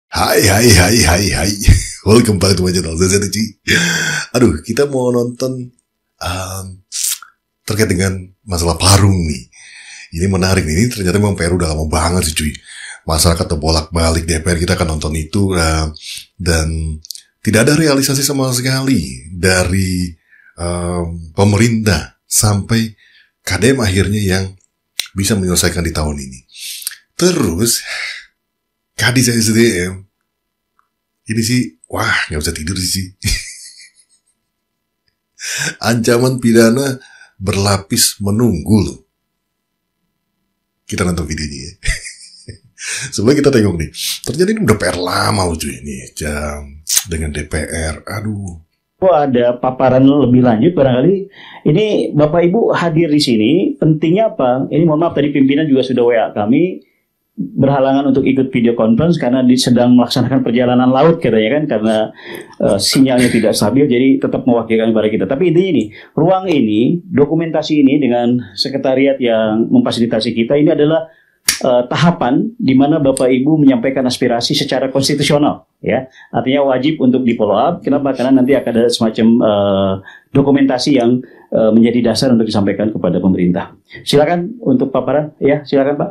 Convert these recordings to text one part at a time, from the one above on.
Hai hai hai hai hai. Welcome back to my channel ZZTG. Aduh, kita mau nonton terkait dengan masalah Parung nih. Ini menarik nih. Ini ternyata memang PR udah lama banget sih cuy. Masyarakat tuh bolak-balik DPR kita akan nonton itu dan tidak ada realisasi sama sekali dari pemerintah sampai KDM akhirnya yang bisa menyelesaikan di tahun ini. Terus Kadis SDM ini sih, wah nggak bisa tidur sih. Ancaman pidana berlapis menunggu loh. Kita nonton videonya ya. Sebelum kita tengok nih, ternyata ini udah PR lama loh cuy nih, dengan DPR. Aduh. Ada paparan lebih lanjut barangkali. Ini Bapak Ibu hadir di sini, pentingnya apa? Ini mohon maaf tadi pimpinan juga sudah WA kami, berhalangan untuk ikut video conference karena sedang melaksanakan perjalanan laut katanya kan, karena sinyalnya tidak stabil, jadi tetap mewakilkan kepada kita. Tapi intinya ini, ruang ini, dokumentasi ini dengan sekretariat yang memfasilitasi kita, ini adalah tahapan di mana Bapak Ibu menyampaikan aspirasi secara konstitusional, ya. Artinya wajib untuk di follow up. Kenapa? Karena nanti akan ada semacam dokumentasi yang menjadi dasar untuk disampaikan kepada pemerintah. Silakan untuk paparan, ya. Silakan Pak.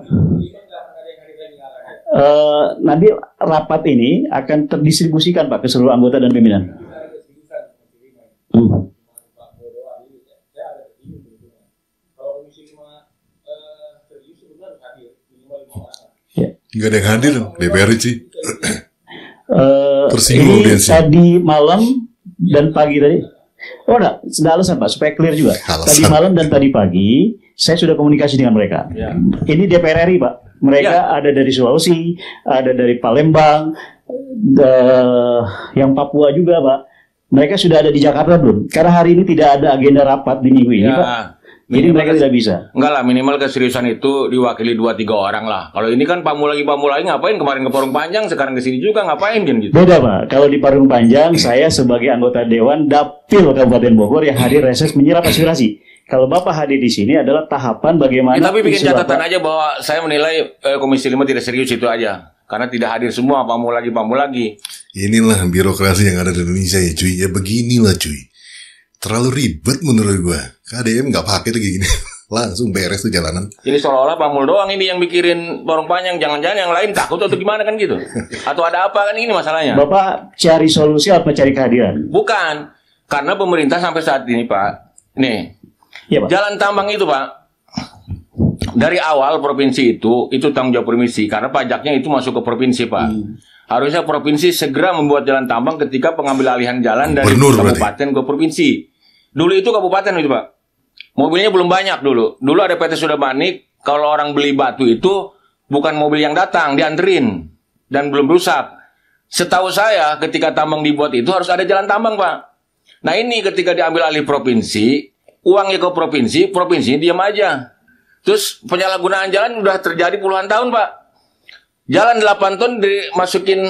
Nanti rapat ini akan terdistribusikan Pak ke seluruh anggota dan pimpinan. Gak ada yang hadir DPR sih. Tersinggung ini tadi malam dan pagi tadi. Oh enggak, sudah alasan Pak, supaya clear juga. Tadi malam dan tadi pagi saya sudah komunikasi dengan mereka. Ya. Ini DPR RI Pak. Mereka ada dari Sulawesi, ada dari Palembang, yang Papua juga Pak. Mereka sudah ada di Jakarta belum? Karena hari ini tidak ada agenda rapat di minggu ini Pak. Jadi mereka tidak bisa. Enggak lah, minimal keseriusan itu diwakili 2-3 orang lah. Kalau ini kan Pak Mulai ngapain kemarin ke Parung Panjang, sekarang ke sini juga ngapain kan gitu. Beda Pak. Kalau di Parung Panjang saya sebagai anggota Dewan Dapil Kabupaten Bogor yang hadir reses menyerap aspirasi. Kalau Bapak hadir di sini adalah tahapan bagaimana. Tapi bikin catatan aja bahwa saya menilai Komisi 5 tidak serius itu aja. Karena tidak hadir semua Pak Mulai. Inilah birokrasi yang ada di Indonesia ya cuy. Ya beginilah cuy. Terlalu ribet menurut gua. KDM nggak pakai tuh gini. Langsung beres tuh jalanan. Ini seolah-olah Pak Mul doang ini yang mikirin Parung Panjang. Jangan-jangan yang lain takut atau gimana kan gitu. Atau ada apa kan ini masalahnya. Bapak cari solusi apa cari kehadiran? Bukan. Karena pemerintah sampai saat ini Pak. Nih. Ya, Pak. Jalan tambang itu Pak. Dari awal provinsi itu tanggung jawab provinsi. Karena pajaknya itu masuk ke provinsi Pak. Harusnya provinsi segera membuat jalan tambang ketika pengambil alihan jalan dari kabupaten ke provinsi. Dulu itu kabupaten itu Pak. Mobilnya belum banyak dulu. Dulu ada PT Sudamanik. Kalau orang beli batu itu bukan mobil yang datang, dianterin dan belum rusak. Setahu saya ketika tambang dibuat itu harus ada jalan tambang Pak. Nah ini ketika diambil alih provinsi, uangnya ke provinsi diam aja. Terus penyalahgunaan jalan udah terjadi puluhan tahun Pak. Jalan 8 ton dimasukin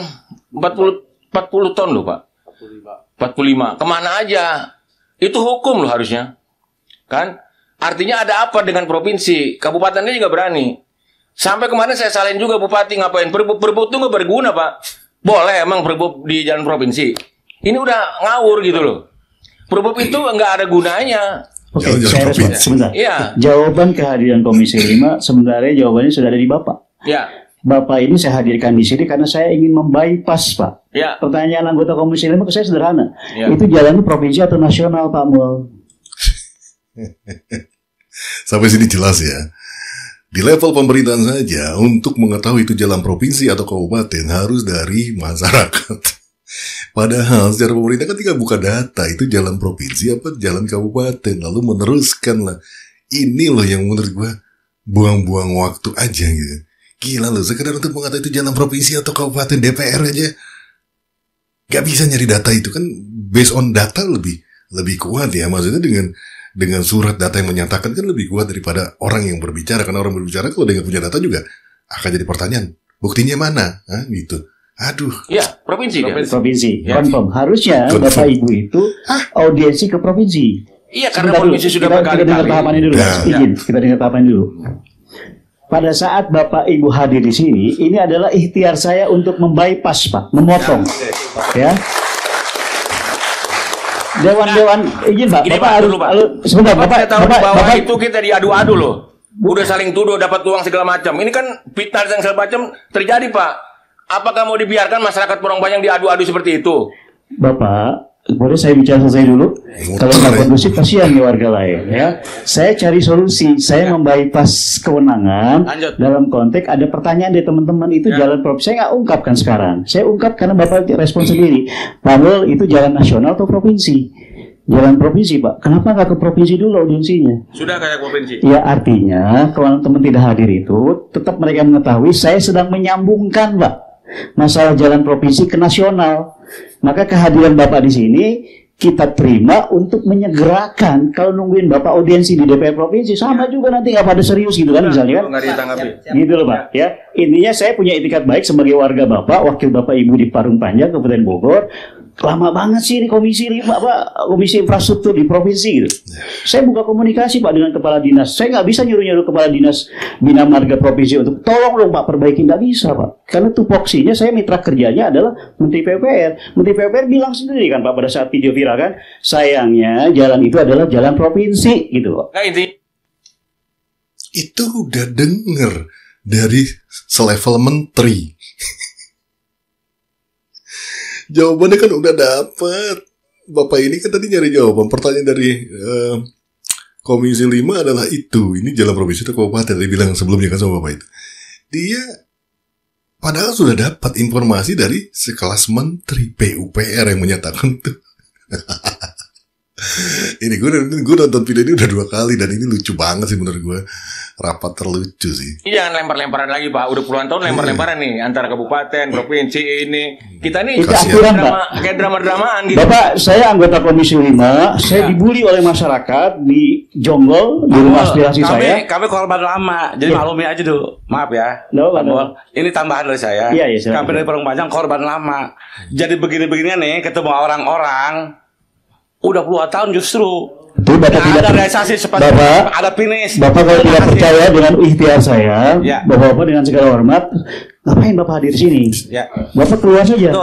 40 ton loh Pak. 45. Kemana aja? Itu hukum loh harusnya. Kan? Artinya ada apa dengan provinsi? Kabupatennya juga berani. Sampai kemarin saya salahin juga bupati ngapain? Perbuk itu nggak berguna Pak. Boleh emang perbuk di jalan provinsi. Ini udah ngawur gitu loh. Perbuk itu nggak ada gunanya. Oke, saya respon sebentar. Ya. Jawaban kehadiran Komisi 5 sebenarnya jawabannya sudah ada di Bapak. Ya. Bapak ini saya hadirkan di sini karena saya ingin membypass Pak. Ya. Pertanyaan anggota Komisi 5 ke saya sederhana. Ya. Itu jalannya provinsi atau nasional Pak Mul? Sampai sini jelas ya. Di level pemerintahan saja untuk mengetahui itu jalan provinsi atau kabupaten harus dari masyarakat. Padahal secara pemerintah kan tinggal buka data itu jalan provinsi apa jalan kabupaten lalu meneruskan lah. Ini loh yang menurut gua buang-buang waktu aja gitu. Gila loh, sekedar untuk mengatakan itu jalan provinsi atau kabupaten DPR aja gak bisa nyari data itu kan based on data lebih kuat ya, maksudnya dengan surat data yang menyatakan kan lebih kuat daripada orang yang berbicara, karena orang berbicara kalau dia gak punya data juga akan jadi pertanyaan buktinya mana, gitu. Aduh. Ya, provinsi. Ya. Confirm. Harusnya Bapak Ibu itu audiensi ke provinsi. Iya, karena provinsi sudah berkali-kali. Kita dengar tahapannya dulu. Izin, kita dengar tahapannya dulu. pada saat Bapak Ibu hadir di sini, ini adalah ikhtiar saya untuk membypass, Pak, memotong, ya. Dewan-dewan, izin Pak, Gini, Bapak Pak, harus, dulu, Pak. sebentar, Bapak, Saya tahu Bapak, bahwa Bapak, itu kita diadu-adu loh. Udah saling tuduh, dapat uang segala macam. Ini kan fitnah dan segala macam terjadi, Pak. Apakah mau dibiarkan masyarakat Porong Panjang diadu-adu seperti itu? Bapak, boleh saya bicara selesai dulu? Kalau nggak kondusif, kasihan nih warga lain, ya. Saya cari solusi, saya membypass kewenangan. Lanjut. Dalam konteks ada pertanyaan dari teman-teman itu jalan provinsi. Saya nggak ungkapkan sekarang. Saya ungkap karena Bapak respon sendiri. Padahal itu jalan nasional atau provinsi? Jalan provinsi, Pak. Kenapa nggak ke provinsi dulu audiensinya? Sudah kayak provinsi. Ya, artinya kalau teman tidak hadir itu, tetap mereka mengetahui saya sedang menyambungkan, Pak, masalah jalan provinsi ke nasional. Maka kehadiran Bapak di sini kita terima untuk menyegerakan. Kalau nungguin Bapak audiensi di DPR provinsi, sama juga nanti nggak pada serius gitu kan, misalnya kan? Nggak ditanggapi. Gitu loh, Pak. Ya, intinya saya punya etikat baik sebagai warga Bapak, wakil Bapak Ibu di Parung Panjang, Kabupaten Bogor. Lama banget sih ini komisi 5, Pak, komisi infrastruktur di provinsi gitu. Saya buka komunikasi, Pak, dengan kepala dinas. Saya nggak bisa nyuruh-nyuruh kepala dinas Bina Marga provinsi untuk tolong dong Pak perbaiki, nggak bisa, Pak. Karena tupoksinya saya mitra kerjanya adalah Menteri PUPR. Menteri PUPR bilang sendiri kan, Pak, pada saat video viral kan, sayangnya jalan itu adalah jalan provinsi gitu, Pak. Nah, Itu udah denger dari selevel menteri. Jawabannya kan udah dapet. Bapak ini kan tadi nyari jawaban. Pertanyaan dari Komisi 5 adalah itu. Ini jalan provinsi atau kabupaten. Dia bilang sebelumnya kan sama Bapak itu. Dia padahal sudah dapat informasi dari sekelas menteri PUPR yang menyatakan tuh. Ini gue nonton video ini udah 2 kali dan ini lucu banget sih menurut gue. Rapat terlucu sih. Ini jangan lempar-lemparan lagi, Pak. Udah puluhan tahun lempar-lemparan nih antara kabupaten, provinsi ini. Kita nih itu aturan, kayak drama-dramaan gitu. Bapak, saya anggota Komisi 5, saya dibully oleh masyarakat di Jonggol, di rumah aspirasi saya. Kami korban lama, jadi maklumi aja dulu. Maaf ya. Ini tambahan dari saya. Kami dari Parung Panjang korban lama. Jadi begini-beginian nih, ketemu orang-orang udah puluhan tahun justru. Bapak tidak ada realisasi seperti Bapak, ada finish. Bapak kalau tidak percaya dengan ikhtiar saya, Bapak dengan segala hormat, ngapain Bapak hadir di sini? Bapak keluar saja.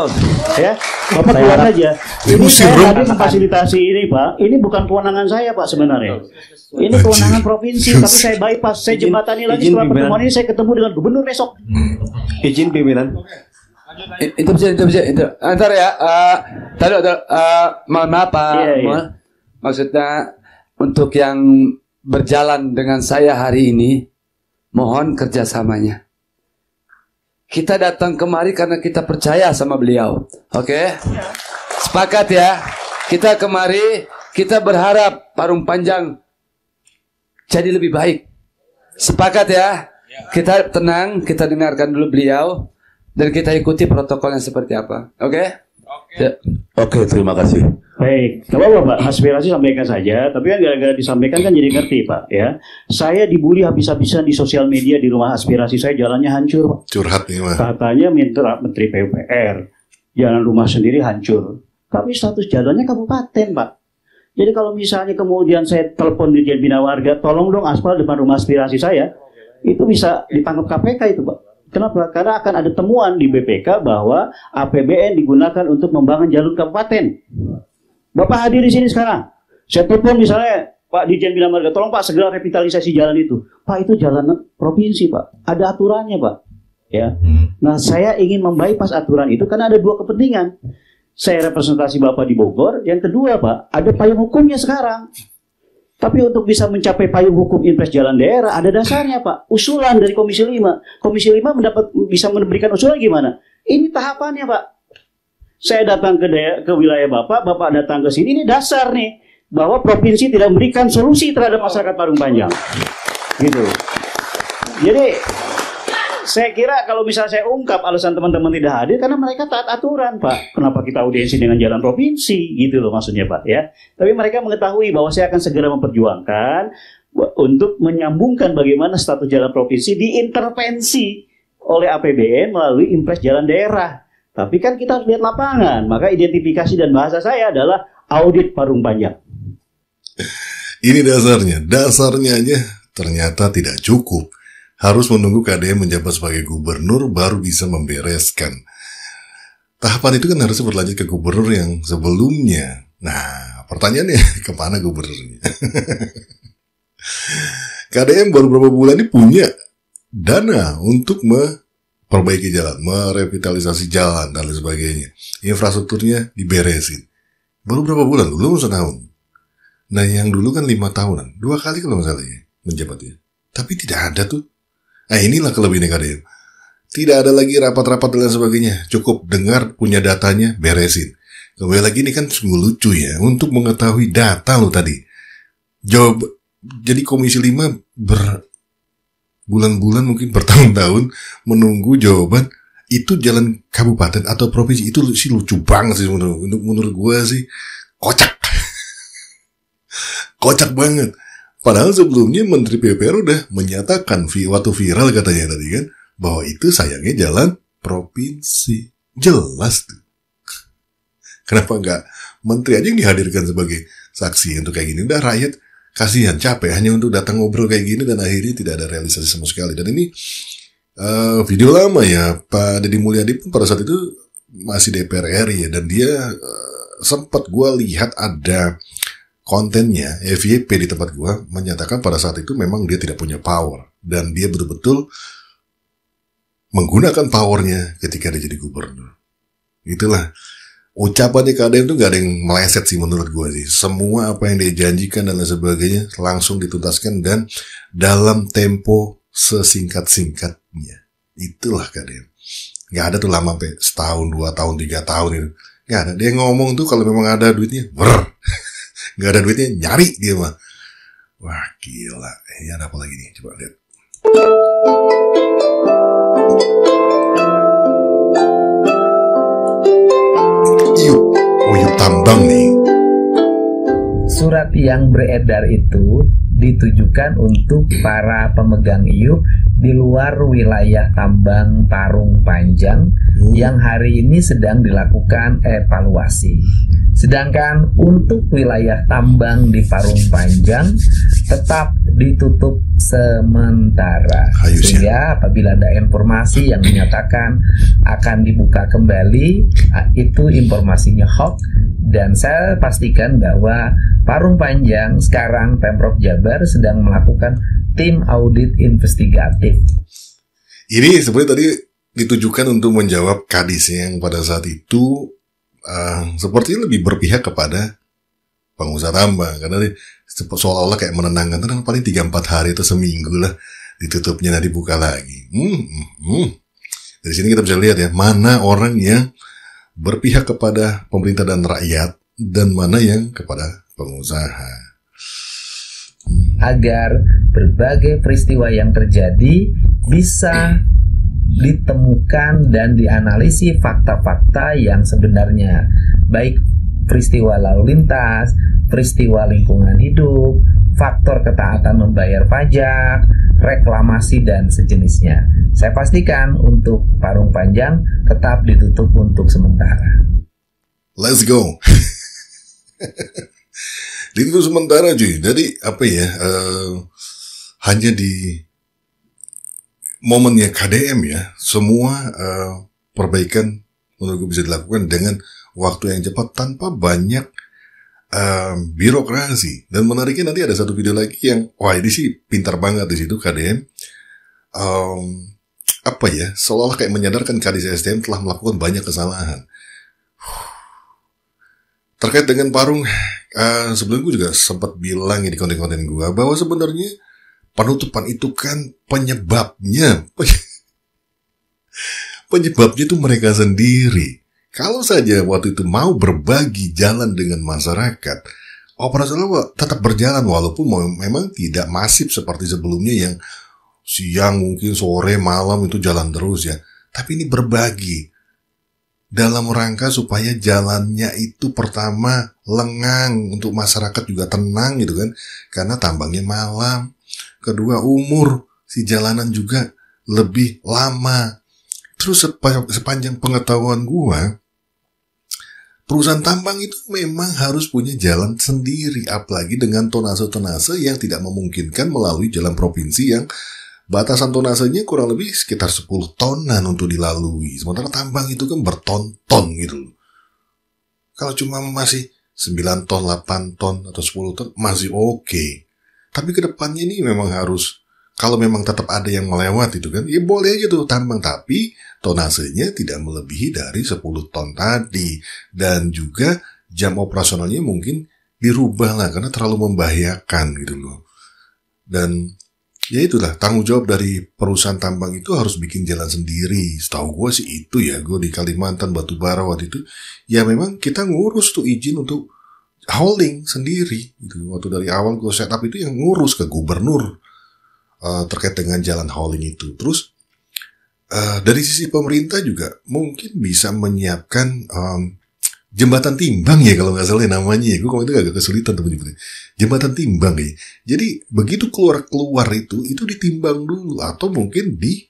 Ya, Bapak keluar saja. Ini saya hadir memfasilitasi ini, Pak. Ini bukan kewenangan saya, Pak, sebenarnya. Ini kewenangan provinsi, tapi saya bypass, saya jembatani lagi setelah pertemuan ini saya ketemu dengan gubernur besok. Izin pimpinan. Itu bisa. Antar ya. Tadi mohon maaf Pak. Maksudnya untuk yang berjalan dengan saya hari ini, mohon kerjasamanya. Kita datang kemari karena kita percaya sama beliau. Oke? Sepakat ya? Kita kemari, kita berharap Parung Panjang jadi lebih baik. Sepakat ya? Kita tenang, kita dengarkan dulu beliau dan kita ikuti protokolnya seperti apa. Oke? Oke, terima kasih. Baik, kalau Bapak aspirasi sampaikan saja, tapi kan gara-gara disampaikan kan jadi ngerti, Pak, ya. Saya dibully habis-habisan di sosial media di rumah aspirasi saya, jalannya hancur, Pak. Curhat nih, Pak. Katanya Menteri PUPR, jalan rumah sendiri hancur. Tapi status jalannya kabupaten, Pak. Jadi kalau misalnya kemudian saya telepon Dirjen Bina Warga, tolong dong aspal depan rumah aspirasi saya, itu bisa ditangkap KPK itu, Pak. Kenapa? Karena akan ada temuan di BPK bahwa APBN digunakan untuk membangun jalur kabupaten. Bapak hadir di sini sekarang. Saya telepon misalnya Pak Dirjen Bina Marga, tolong Pak segera revitalisasi jalan itu. Pak, itu jalan provinsi, Pak. Ada aturannya, Pak. Ya. Nah, saya ingin membypass aturan itu karena ada 2 kepentingan. Saya representasi Bapak di Bogor. Yang kedua, Pak, ada payung hukumnya sekarang. Tapi untuk bisa mencapai payung hukum impres jalan daerah, ada dasarnya, Pak. Usulan dari Komisi 5. Komisi 5 bisa memberikan usulan gimana? Ini tahapannya, Pak. Saya datang ke wilayah Bapak datang ke sini, ini dasar nih. Bahwa provinsi tidak memberikan solusi terhadap masyarakat Parung Panjang. Gitu. Jadi, saya kira kalau misalnya saya ungkap alasan teman-teman tidak hadir, karena mereka taat aturan, Pak. Kenapa kita audiensi dengan jalan provinsi? Gitu loh maksudnya, Pak. Ya. Tapi mereka mengetahui bahwa saya akan segera memperjuangkan untuk menyambungkan bagaimana status jalan provinsi diintervensi oleh APBN melalui impres jalan daerah. Tapi kan kita harus lihat lapangan. Maka identifikasi dan bahasa saya adalah audit Parung Panjang. Ini dasarnya. Dasarnya aja ternyata tidak cukup. harus menunggu KDM menjabat sebagai gubernur baru bisa membereskan. Tahapan itu kan harusnya berlanjut ke gubernur yang sebelumnya. Nah, pertanyaannya kemana gubernurnya? KDM baru beberapa bulan ini punya dana untuk memperbaiki jalan, merevitalisasi jalan, dan lain sebagainya. Infrastrukturnya diberesin. Baru berapa bulan? Belum setahun. Nah, yang dulu kan 5 tahunan. 2 kali kalau misalnya menjabatnya. Tapi tidak ada tuh. Nah, inilah kelebihan KDM. Tidak ada lagi rapat-rapat dan lain sebagainya. Cukup dengar, punya datanya, beresin. Kembali lagi ini kan sungguh lucu ya. Untuk mengetahui data lo tadi. Jadi Komisi 5 berbulan-bulan mungkin bertahun-tahun menunggu jawaban. Itu jalan kabupaten atau provinsi. Itu sih lucu banget sih menurut gue sih. Kocak. Kocak banget. Padahal sebelumnya Menteri PUPR udah menyatakan waktu viral katanya tadi kan. Bahwa itu sayangnya jalan provinsi. Jelas tuh. Kenapa enggak menteri aja yang dihadirkan sebagai saksi untuk kayak gini. Udah rakyat kasihan, capek hanya untuk datang ngobrol kayak gini dan akhirnya tidak ada realisasi sama sekali. Dan ini video lama ya. Pak Deddy Mulyadi pun pada saat itu masih DPR RI ya. Dan dia sempat gue lihat ada kontennya FYP di tempat gue menyatakan pada saat itu memang dia tidak punya power. Dan dia betul-betul menggunakan powernya ketika dia jadi gubernur. Itulah ucapannya KDM itu gak ada yang meleset sih menurut gue sih. Semua apa yang dia janjikan dan lain sebagainya langsung dituntaskan dan dalam tempo sesingkat-singkatnya. Itulah KDM. Gak ada tuh lama sampai setahun, 2 tahun, 3 tahun itu. Gak ada. Dia ngomong tuh kalau memang ada duitnya, gak ada duitnya, nyari dia mah. Wah gila. Ini ada apa lagi nih? Coba lihat. Uyup tambang nih. Surat yang beredar itu ditujukan untuk para pemegang IUP di luar wilayah tambang Parung Panjang yang hari ini sedang dilakukan evaluasi. Sedangkan untuk wilayah tambang di Parung Panjang tetap ditutup sementara. Sehingga apabila ada informasi yang menyatakan akan dibuka kembali, itu informasinya hoax. Dan saya pastikan bahwa Parung Panjang sekarang Pemprov Jabar sedang melakukan tim audit investigatif. Ini sebenarnya tadi ditujukan untuk menjawab Kadis yang pada saat itu sepertinya lebih berpihak kepada pengusaha tambang. Karena seolah-olah kayak menenangkan, paling 3-4 hari atau seminggu lah ditutupnya, nanti buka lagi. Dari sini kita bisa lihat ya, mana orang yang berpihak kepada pemerintah dan rakyat dan mana yang kepada pengusaha. Agar berbagai peristiwa yang terjadi bisa ditemukan dan dianalisis fakta-fakta yang sebenarnya, baik peristiwa lalu lintas, peristiwa lingkungan hidup, faktor ketaatan membayar pajak, reklamasi dan sejenisnya. Saya pastikan untuk Parung Panjang tetap ditutup untuk sementara. Let's go. Ditutup sementara cuy. Jadi apa ya, hanya di momennya KDM ya, semua perbaikan menurut gue bisa dilakukan dengan waktu yang cepat tanpa banyak birokrasi. Dan menariknya nanti ada satu video lagi yang wah ini sih pintar banget di situ KDM. Apa ya, seolah kayak menyadarkan Kadis SDM telah melakukan banyak kesalahan. Terkait dengan Parung, sebelum gue juga sempat bilang di konten-konten gue bahwa sebenarnya penutupan itu kan penyebabnya itu mereka sendiri. Kalau saja waktu itu mau berbagi jalan dengan masyarakat, operasional tetap berjalan walaupun memang tidak masif seperti sebelumnya yang siang mungkin sore malam itu jalan terus ya. Tapi ini berbagi dalam rangka supaya jalannya itu pertama lengang untuk masyarakat juga tenang gitu kan, karena tambangnya malam. Kedua, umur si jalanan juga lebih lama. Terus sepanjang pengetahuan gua, perusahaan tambang itu memang harus punya jalan sendiri, apalagi dengan tonase-tonase yang tidak memungkinkan melalui jalan provinsi yang batasan tonasenya kurang lebih sekitar 10 tonan untuk dilalui. Sementara tambang itu kan berton-ton gitu loh. Kalau cuma masih 9 ton, 8 ton, atau 10 ton masih oke. Tapi ke depannya ini memang harus, kalau memang tetap ada yang melewat itu kan, ya boleh aja tuh tambang. Tapi tonasenya tidak melebihi dari 10 ton tadi. Dan juga jam operasionalnya mungkin dirubah lah, karena terlalu membahayakan gitu loh. Dan ya itulah, tanggung jawab dari perusahaan tambang itu harus bikin jalan sendiri. Setahu gue sih itu ya, gue di Kalimantan Batubara waktu itu, ya memang kita ngurus tuh izin untuk hauling sendiri. Gitu. Waktu dari awal gue setup itu yang ngurus ke gubernur terkait dengan jalan hauling itu. Terus dari sisi pemerintah juga mungkin bisa menyiapkan jembatan timbang ya, kalau nggak salah namanya ya. Gue kemarin itu agak kesulitan tuh menyebutnya. Jembatan timbang ya. Jadi begitu keluar itu ditimbang dulu, atau mungkin di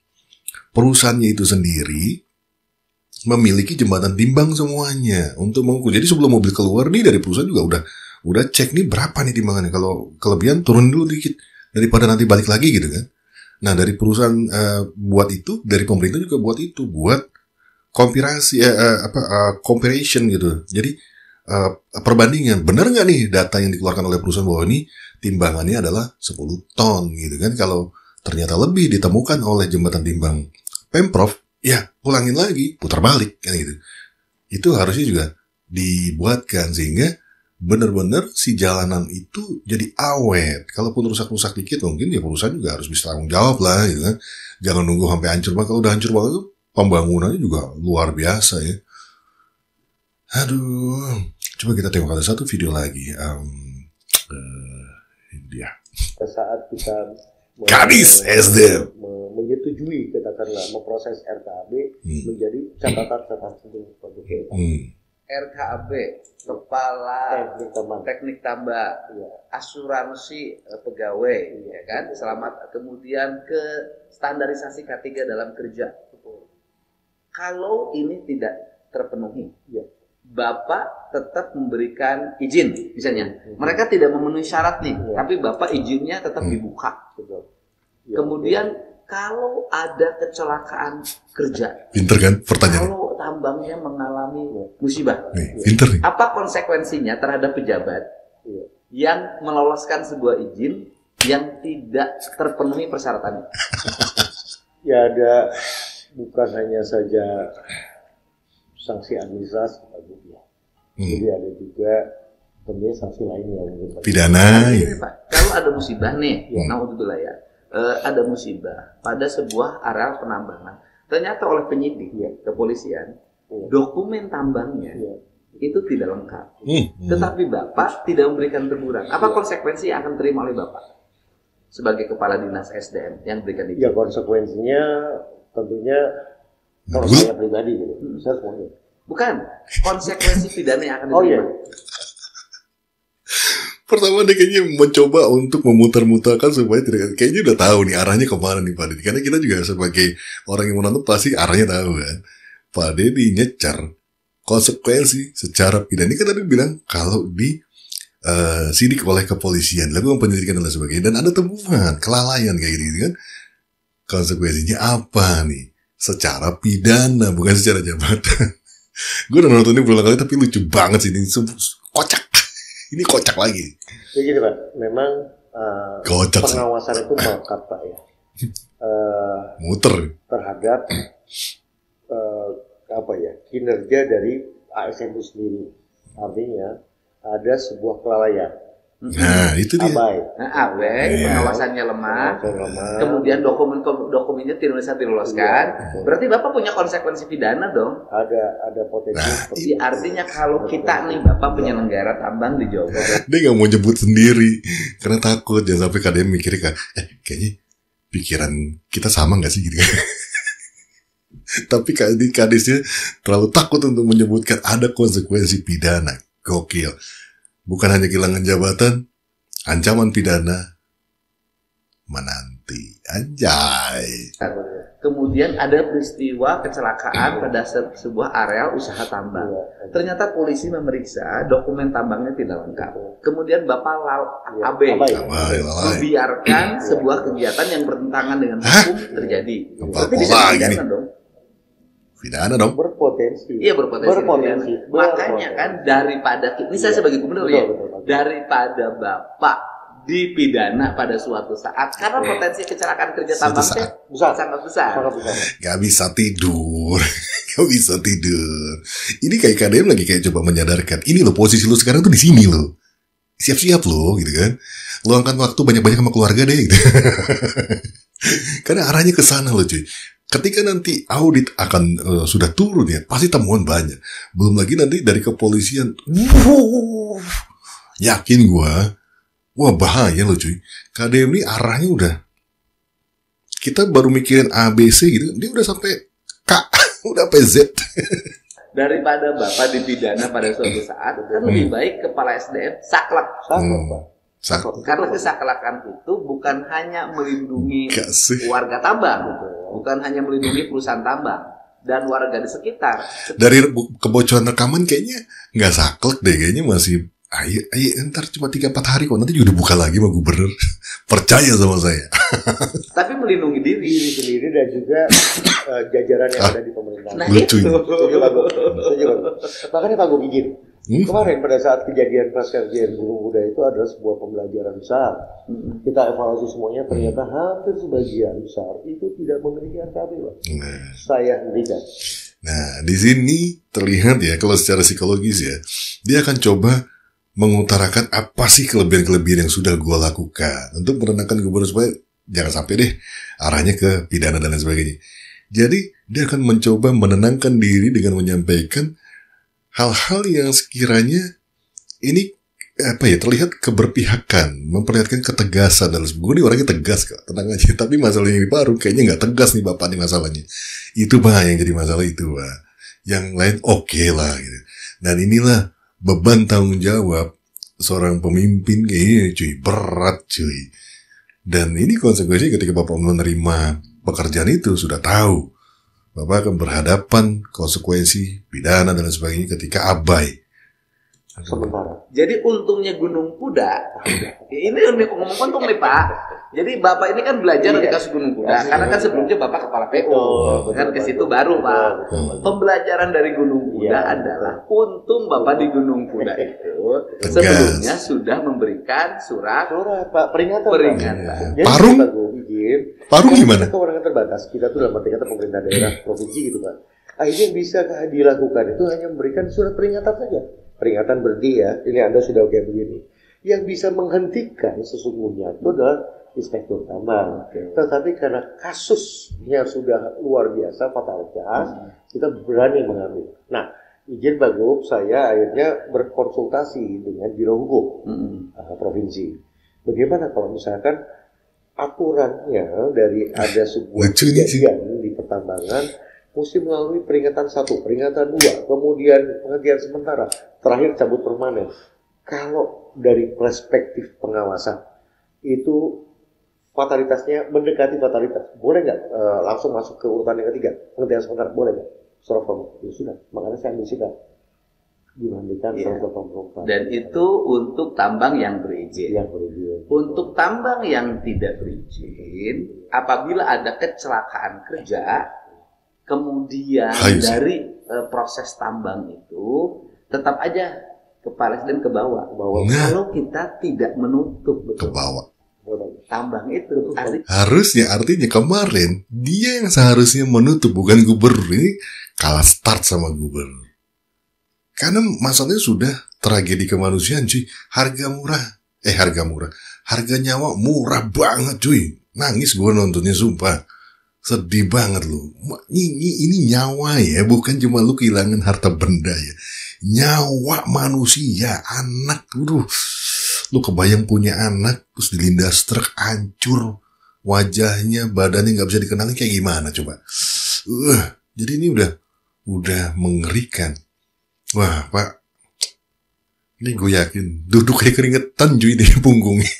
perusahaannya itu sendiri memiliki jembatan timbang semuanya untuk mengukur. Jadi sebelum mobil keluar nih dari perusahaan juga udah cek nih berapa nih timbangannya. Kalau kelebihan turun dulu dikit daripada nanti balik lagi gitu kan. Nah dari perusahaan buat itu, dari pemerintah juga buat itu, buat comparison gitu. Jadi perbandingan, benar nggak nih data yang dikeluarkan oleh perusahaan bahwa ini timbangannya adalah 10 ton gitu kan. Kalau ternyata lebih ditemukan oleh jembatan timbang Pemprov, ya pulangin lagi, putar balik kan gitu. Itu harusnya juga dibuatkan sehingga benar-benar si jalanan itu jadi awet. Kalaupun rusak-rusak dikit mungkin ya perusahaan juga harus bisa tanggung jawab lah gitu kan. Jangan nunggu sampai hancur banget. Kalau udah hancur banget tuh pembangunannya juga luar biasa ya. Aduh, coba kita tengok ada satu video lagi. Ini dia. Saat kita Kadis SD menyetujui, katakanlah memproses RKAB menjadi catatan-catatan penting. RKAB, kepala teknik tambang, asuransi pegawai, ya kan, selamat, kemudian ke standarisasi K3 dalam kerja. Kalau ini tidak terpenuhi, Bapak tetap memberikan izin, misalnya. Mereka tidak memenuhi syarat nih, tapi Bapak izinnya tetap dibuka. Kemudian kalau ada kecelakaan kerja, pinter kan pertanyaan? Kalau tambangnya mengalami musibah, pinter nih. Apa konsekuensinya terhadap pejabat yang meloloskan sebuah izin yang tidak terpenuhi persyaratannya? Ya ada, bukan hanya saja sanksi administrasi, jadi ada juga tentunya sanksi lain yang pidana. Pak, kalau ada musibah nih, naudzubillah ya, ada musibah pada sebuah areal penambangan, ternyata oleh penyidik kepolisian dokumen tambangnya itu tidak lengkap, tetapi Bapak tidak memberikan teguran. Apa konsekuensi yang akan terima oleh Bapak sebagai kepala dinas SDM yang berikan izin? Ya konsekuensinya tentunya kalau saya pribadi gitu, saya semuanya. Bukan, konsekuensi pidana yang akan diterima. Pertama dia kayaknya mencoba untuk memutar-mutarkan supaya tidak, kayaknya udah tahu nih arahnya kemana nih Pak Deddy. Karena kita juga sebagai orang yang menonton pasti arahnya tahu kan. Pak Deddy nyecar konsekuensi secara pidana. Ini kan tadi bilang kalau di sidik oleh kepolisian, lakukan penyelidikan dan sebagainya, dan ada temuan kelalaian kayak gitu kan. Konsekuensinya apa nih? Secara pidana, bukan secara jabatan. Gue udah nonton ini berulang kali tapi lucu banget sih ini, kocak. Ini kocak lagi. Ya gini Pak, memang pengawasan itu melekat Pak ya. Muter terhadap kinerja dari ASN itu sendiri. Artinya ada sebuah kelalaian. Nah, itu dia. Abai, pengawasannya lemah. Kemudian dokumennya tidak bisa diloloskan. Berarti Bapak punya konsekuensi pidana dong. Ada potensi. Artinya kalau kita nih Bapak penyelenggara tambang di Jawa Barat, dia nggak mau nyebut sendiri karena takut jangan sampai kadang mikirnya kayaknya pikiran kita sama nggak sih gitu. Tapi kadisnya terlalu takut untuk menyebutkan ada konsekuensi pidana. Gokil. Bukan hanya kehilangan jabatan, ancaman pidana menanti. Anjay. Kemudian ada peristiwa kecelakaan pada sebuah areal usaha tambang. Ternyata polisi memeriksa dokumen tambangnya tidak lengkap. Kemudian Bapak abai membiarkan sebuah kegiatan yang bertentangan dengan hukum terjadi. Berarti bisa dipidana dong. Pidana dong. Berpotensi. Iya berpotensi. Makanya kan daripada ini saya sebagai gubernur ya, daripada Bapak dipidana pada suatu saat karena potensi kecelakaan kerja tambangnya sangat besar. Gak bisa tidur. Gak bisa tidur. Ini kayak KDM lagi kayak coba menyadarkan. Ini loh posisi lo sekarang tuh di sini loh. Siap-siap lo gitu kan. Luangkan waktu banyak-banyak sama keluarga deh gitu. Karena arahnya ke sana loh cuy. Ketika nanti audit akan sudah turun ya, pasti temuan banyak. Belum lagi nanti dari kepolisian. Yakin gua. Wah bahaya loh cuy. KDM ini arahnya udah. Kita baru mikirin ABC gitu. Dia udah sampai K. Udah sampai Z. Daripada Bapak dipidana pada suatu saat, kan lebih baik Kepala SDM saklek. Karena kesaklakan itu bukan hanya melindungi warga tambang. Bukan hanya melindungi perusahaan tambang. Dan warga di sekitar. Dari kebocoran rekaman kayaknya nggak saklek deh. Kayaknya masih Ayo, ntar cuma 3-4 hari kok, nanti juga udah buka lagi sama gubernur. Percaya sama saya. Tapi melindungi diri sendiri dan juga jajaran yang ada di pemerintahan. Nah lucu. Setuju bagus. Makanya Pak Gu izin. Kemarin pada saat kejadian pasca kejadian Gunung Kuda itu adalah sebuah pembelajaran besar. Kita evaluasi semuanya, ternyata hampir sebagian besar itu tidak memiliki RKB, Pak. Saya hentikan. Nah, di sini terlihat ya, kalau secara psikologis ya, dia akan coba mengutarakan apa sih kelebihan-kelebihan yang sudah gue lakukan untuk menenangkan gubernur supaya jangan sampai deh arahnya ke pidana dan lain sebagainya. Jadi dia akan mencoba menenangkan diri dengan menyampaikan hal-hal yang sekiranya ini terlihat keberpihakan, memperlihatkan ketegasan dan sebagainya. Gue nih orangnya tegas kok, tenang aja. Tapi masalah yang baru kayaknya nggak tegas nih Bapak nih masalahnya. Itu Pak yang jadi masalah itu Pak. Yang lain oke lah gitu. Dan inilah beban tanggung jawab seorang pemimpin kayaknya cuy, berat cuy. Dan ini konsekuensinya ketika Bapak menerima pekerjaan itu sudah tahu Bapak akan berhadapan konsekuensi pidana dan lain sebagainya ketika abai. Sementara. Jadi untungnya Gunung Kuda, ini ngomong untung nih Pak. Jadi Bapak ini kan belajar dari kasus Gunung Kuda, karena kan sebelumnya Bapak kepala PO, kan ke situ baru Pak. Pembelajaran dari Gunung Kuda adalah untung Bapak di Gunung Kuda itu sebelumnya sudah memberikan surat Pak peringatan. Jadi, Parung gimana? Kewenangan terbatas kita tuh dalam arti kata pemerintah daerah provinsi gitu Pak. Akhirnya yang bisa dilakukan itu hanya memberikan surat peringatan saja. Peringatan berarti ya, ini Anda sudah kayak begini. Yang bisa menghentikan sesungguhnya itu adalah inspektur tambang. Tetapi karena kasusnya sudah luar biasa, fatalitas, kita berani mengambil. Nah, izin Pak Gub, saya akhirnya berkonsultasi dengan Biro Hukum Provinsi. Bagaimana kalau misalkan aturannya dari ada sebuah kejadian di pertambangan mesti melalui peringatan 1, peringatan 2, kemudian penghentian sementara, terakhir cabut permanen. Kalau dari perspektif pengawasan itu fatalitasnya mendekati fatalitas, boleh nggak langsung masuk ke urutan yang ketiga, penghentian sementara, boleh nggak? Surat formal, ya sudah. Makanya saya ambil sikap dibandingkan surat formal. Dan itu untuk tambang yang berizin. Untuk tambang yang tidak berizin, apabila ada kecelakaan kerja, kemudian dari proses tambang itu tetap aja kepala SDM ke bawah. Kalau kita tidak menutup ke bawah tambang itu artinya kemarin dia yang seharusnya menutup, bukan gubernur. Ini kalah start sama gubernur karena masalahnya sudah tragedi kemanusiaan cuy. Harga nyawa murah banget cuy. Nangis gue nontonnya sumpah. Sedih banget lu. Ini nyawa ya, bukan cuma lu kehilangan harta benda ya. Nyawa manusia, anak. Lu kebayang punya anak, terus dilindas truk, hancur. Wajahnya, badannya gak bisa dikenali kayak gimana coba. Jadi ini udah mengerikan. Wah Pak, ini gue yakin duduk kayak keringetan cuy di punggungnya.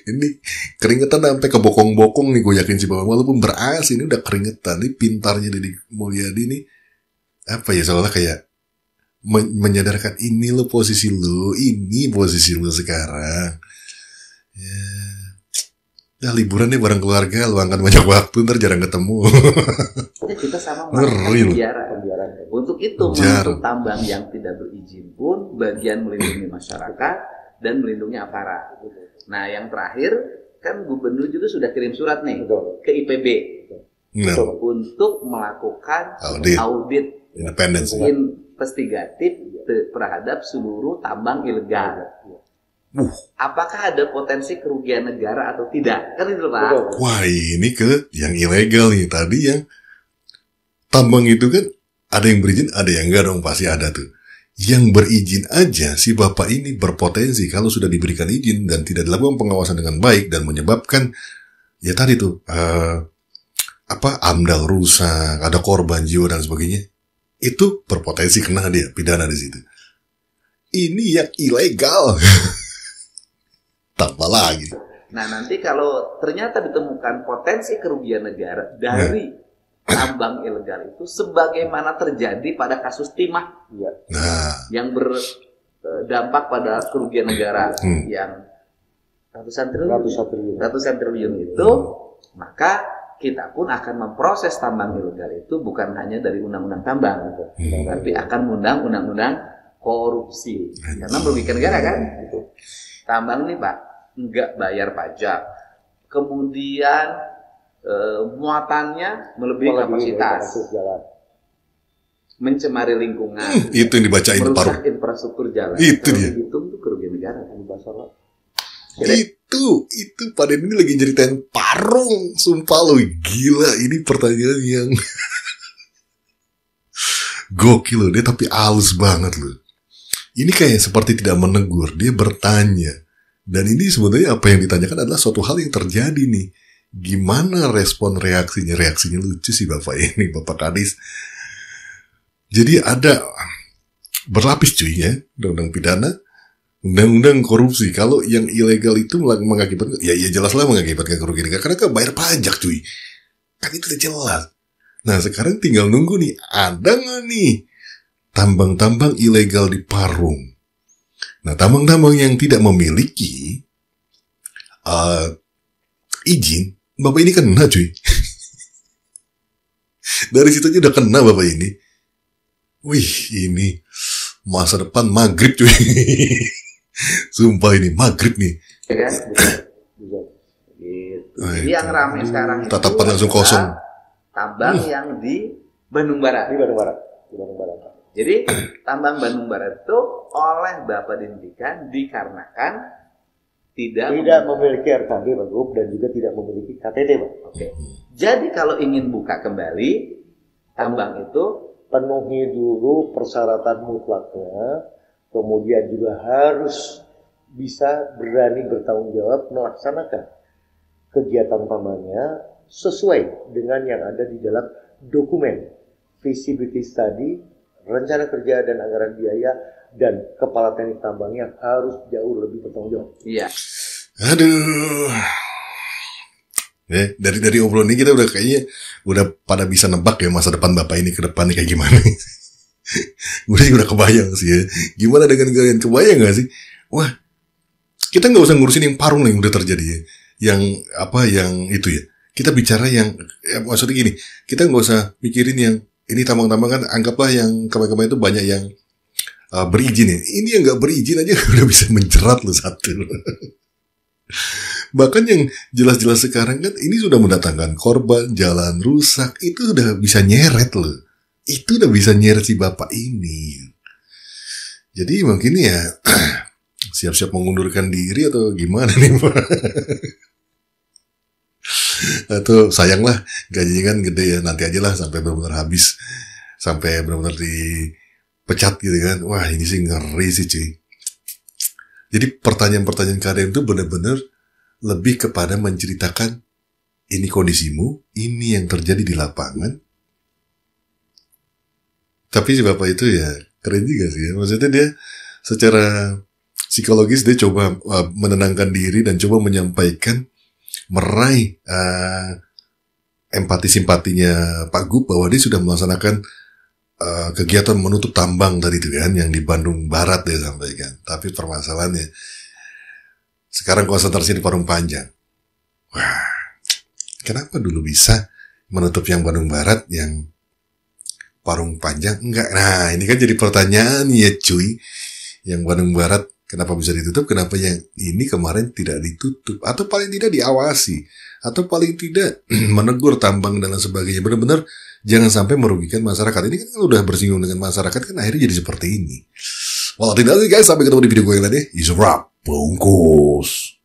Ini keringetan sampai ke bokong-bokong nih, gue yakin sih bahwa walaupun beras ini udah keringetan. Ini pintarnya Deddy Mulyadi nih, apa ya, seolah kayak menyadarkan ini lo posisi lo, ini posisi lo sekarang. Ya liburan nih bareng keluarga, luangkan banyak waktu, ntar jarang ketemu. Kita sama pembiaran. Untuk itu, menutup tambang yang tidak berizin pun bagian melindungi masyarakat dan melindungi aparat. Nah, yang terakhir kan gubernur juga sudah kirim surat nih ke IPB untuk melakukan audit investigatif terhadap seluruh tambang ilegal. Apakah ada potensi kerugian negara atau tidak? Kan itu Pak. Wah, ini ke yang ilegal nih. Tadi yang tambang itu kan ada yang berizin, ada yang enggak dong, pasti ada tuh. Yang berizin aja si bapak ini berpotensi kalau sudah diberikan izin dan tidak dilakukan pengawasan dengan baik dan menyebabkan ya tadi tuh AMDAL rusak, ada korban jiwa dan sebagainya. Itu berpotensi kena dia pidana di situ. Ini yang ilegal. Tambah lagi. Nah, nanti kalau ternyata ditemukan potensi kerugian negara dari tambang ilegal itu sebagaimana terjadi pada kasus timah yang berdampak pada kerugian negara yang ratusan triliun itu, maka kita pun akan memproses tambang ilegal itu bukan hanya dari undang-undang tambang, tapi akan mengundang undang-undang korupsi karena merugikan negara kan. Tambang nih Pak nggak bayar pajak, kemudian muatannya melebihi kapasitas, mencemari lingkungan, itu yang dibacain merusak infrastruktur jalan, itu dia. Itu kerugian negara kan itu pada ini lagi ceritain Parung, sumpah lo gila, ini pertanyaan yang gokil loh dia, tapi halus banget loh. Ini kayak seperti tidak menegur, dia bertanya. Dan ini sebenarnya apa yang ditanyakan adalah suatu hal yang terjadi nih. Gimana respon reaksinya? Reaksinya lucu sih Bapak ini, Bapak Kadis. Jadi ada berlapis cuy ya, undang-undang pidana, undang-undang korupsi. Kalau yang ilegal itu mengakibatkan, ya jelaslah mengakibatkan kerugian negara karena kan bayar pajak cuy. Kan itu udah jelas. Nah sekarang tinggal nunggu nih, ada nggak nih tambang-tambang ilegal di Parung? Nah, tambang-tambang yang tidak memiliki izin, Bapak ini kena cuy. Dari situ aja udah kena Bapak ini. Wih, ini masa depan maghrib cuy. Sumpah ini maghrib nih. Ya kan? Gitu. Jadi yang ramai sekarang tatapan langsung kosong. Tambang yang di Bandung Barat. Di Bandung Barat. Jadi tambang Bandung Barat itu oleh Bapak dihentikan dikarenakan tidak memiliki RKB Pak Gub, dan juga tidak memiliki KTT Pak. Oke. Jadi kalau ingin buka kembali tambang itu penuhi dulu persyaratan mutlaknya, kemudian juga harus bisa berani bertanggung jawab melaksanakan kegiatan tambangnya sesuai dengan yang ada di dalam dokumen feasibility study, rencana kerja dan anggaran biaya, dan kepala teknik tambangnya harus jauh lebih bertanggung jawab. Iya. Aduh. Dari obrolan ini kita udah kayaknya udah pada bisa nebak ya masa depan Bapak ini ke depannya kayak gimana. Udah kebayang sih ya. Gimana dengan kalian, kebayang gak sih? Wah, kita nggak usah ngurusin yang Parung yang udah terjadi ya. Yang itu ya. Kita bicara yang maksudnya gini, kita nggak usah mikirin yang ini tambang-tambang kan, anggaplah yang kemarin-kemarin itu banyak yang berizin ya. Ini yang nggak berizin aja udah bisa menjerat loh satu. Bahkan yang jelas-jelas sekarang kan ini sudah mendatangkan korban, jalan rusak, itu udah bisa nyeret loh. Itu udah bisa nyeret si Bapak ini. Jadi mungkin ya siap-siap mengundurkan diri atau gimana nih Pak? Atau sayanglah gajinya kan gede ya, nanti aja lah sampai benar-benar habis, sampai benar-benar dipecat gitu kan. Wah ini sih ngeri sih cuy. Jadi pertanyaan-pertanyaan kalian itu benar-benar lebih kepada menceritakan ini kondisimu, ini yang terjadi di lapangan. Tapi si Bapak itu ya keren juga sih ya. Maksudnya dia secara psikologis dia coba menenangkan diri dan coba menyampaikan, meraih empati simpatinya Pak Gup bahwa dia sudah melaksanakan kegiatan menutup tambang tadi itu kan yang di Bandung Barat dia sampaikan. Tapi permasalahannya sekarang konsentrasi di Parung Panjang. Wah, kenapa dulu bisa menutup yang Bandung Barat, yang Parung Panjang enggak? Nah, ini kan jadi pertanyaan ya cuy. Yang Bandung Barat kenapa bisa ditutup, kenapa yang ini kemarin tidak ditutup, atau paling tidak diawasi, atau paling tidak menegur tambang dan lain sebagainya. Benar-benar jangan sampai merugikan masyarakat. Ini kan udah bersinggung dengan masyarakat kan akhirnya jadi seperti ini. Walau tidak sih guys, sampai ketemu di video gue yang lain ya. Is a wrap. Bungkus.